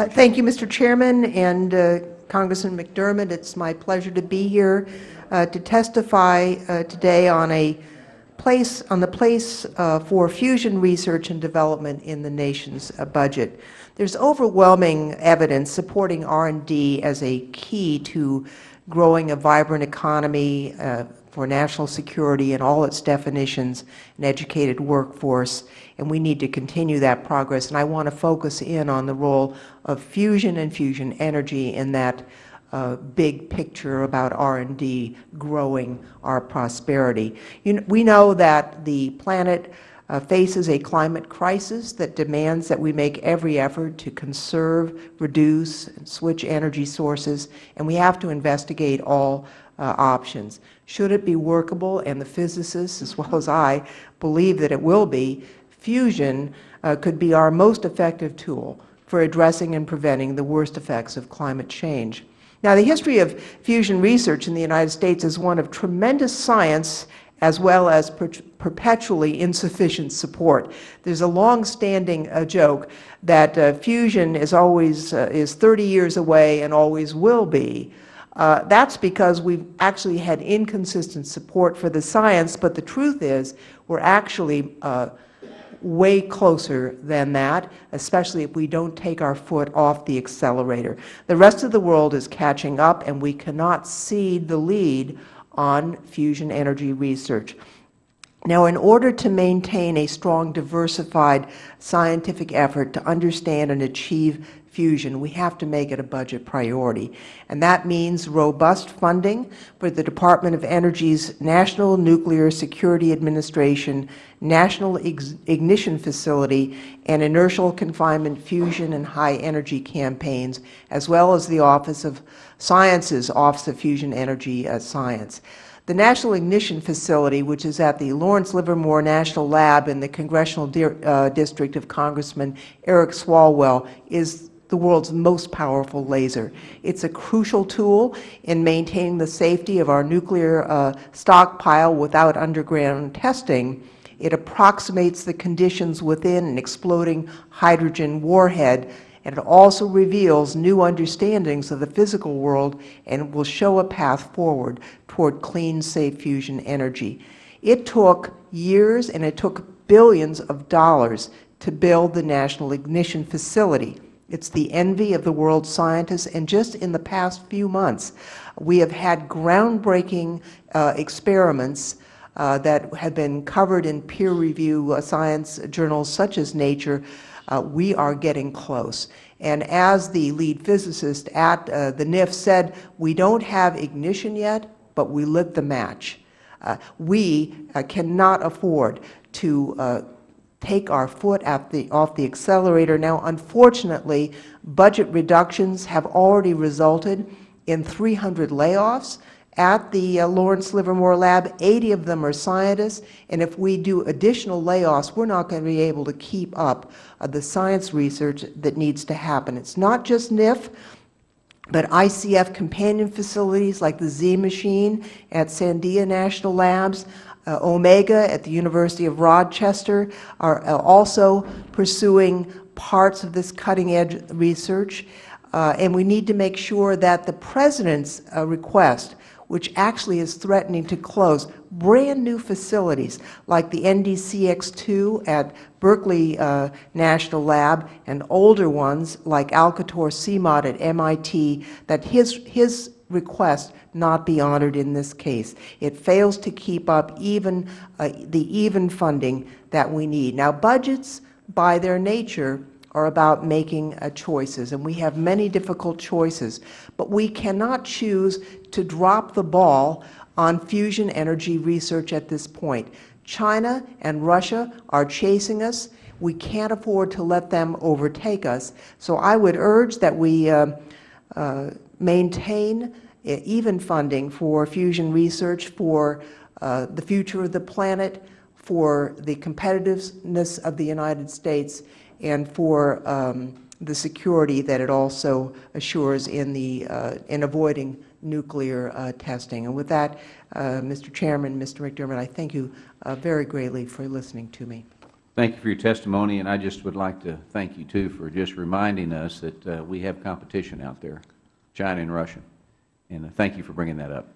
Thank you, Mr. Chairman and Congressman McDermott. It's my pleasure to be here to testify today on the place for fusion research and development in the nation's budget. There's overwhelming evidence supporting R&D as a key to growing a vibrant economy for national security and all its definitions, an educated workforce, and we need to continue that progress. And I want to focus in on the role of fusion and fusion energy in that big picture about R&D growing our prosperity. We know that the planet faces a climate crisis that demands that we make every effort to conserve, reduce, and switch energy sources, and we have to investigate all options. Should it be workable, and the physicists as well as I believe that it will be, fusion could be our most effective tool for addressing and preventing the worst effects of climate change. Now, the history of fusion research in the United States is one of tremendous science as well as perpetually insufficient support. There's a long-standing joke that fusion is 30 years away and always will be. That's because we've actually had inconsistent support for the science, but the truth is we're actually way closer than that, especially if we don't take our foot off the accelerator. The rest of the world is catching up, and we cannot cede the lead on fusion energy research. Now, in order to maintain a strong, diversified scientific effort to understand and achieve fusion, we have to make it a budget priority. And that means robust funding for the Department of Energy's National Nuclear Security Administration, National Ignition Facility, and inertial confinement fusion and high energy campaigns, as well as the Office of Science's Office of Fusion Energy Science. The National Ignition Facility, which is at the Lawrence Livermore National Lab in the Congressional District of Congressman Eric Swalwell, is the world's most powerful laser. It's a crucial tool in maintaining the safety of our nuclear stockpile without underground testing. It approximates the conditions within an exploding hydrogen warhead, and it also reveals new understandings of the physical world and will show a path forward toward clean, safe fusion energy. It took years and it took billions of dollars to build the National Ignition Facility. It's the envy of the world's scientists, and just in the past few months, we have had groundbreaking experiments that have been covered in peer-review science journals such as Nature. We are getting close. And as the lead physicist at the NIF said, we don't have ignition yet, but we lit the match. We cannot afford to take our foot off the accelerator. Now, unfortunately, budget reductions have already resulted in 300 layoffs at the Lawrence Livermore Lab. 80 of them are scientists, and if we do additional layoffs, we're not going to be able to keep up the science research that needs to happen. It's not just NIF, but ICF companion facilities like the Z machine at Sandia National Labs, Omega at the University of Rochester are also pursuing parts of this cutting-edge research, and we need to make sure that the President's request, which actually is threatening to close brand new facilities like the NDCX2 at Berkeley National Lab and older ones like Alcator CMOD at MIT, that his request not be honored in this case. It fails to keep up even the even funding that we need. Now, budgets by their nature are about making choices, and we have many difficult choices, but we cannot choose to drop the ball on fusion energy research at this point. China and Russia are chasing us. We can't afford to let them overtake us. So I would urge that we maintain even funding for fusion research, for the future of the planet, for the competitiveness of the United States, and for the security that it also assures in avoiding nuclear testing. And with that, Mr. Chairman, Mr. McDermott, I thank you very greatly for listening to me. Thank you for your testimony, and I just would like to thank you, too, for just reminding us that we have competition out there, China and Russia, and thank you for bringing that up.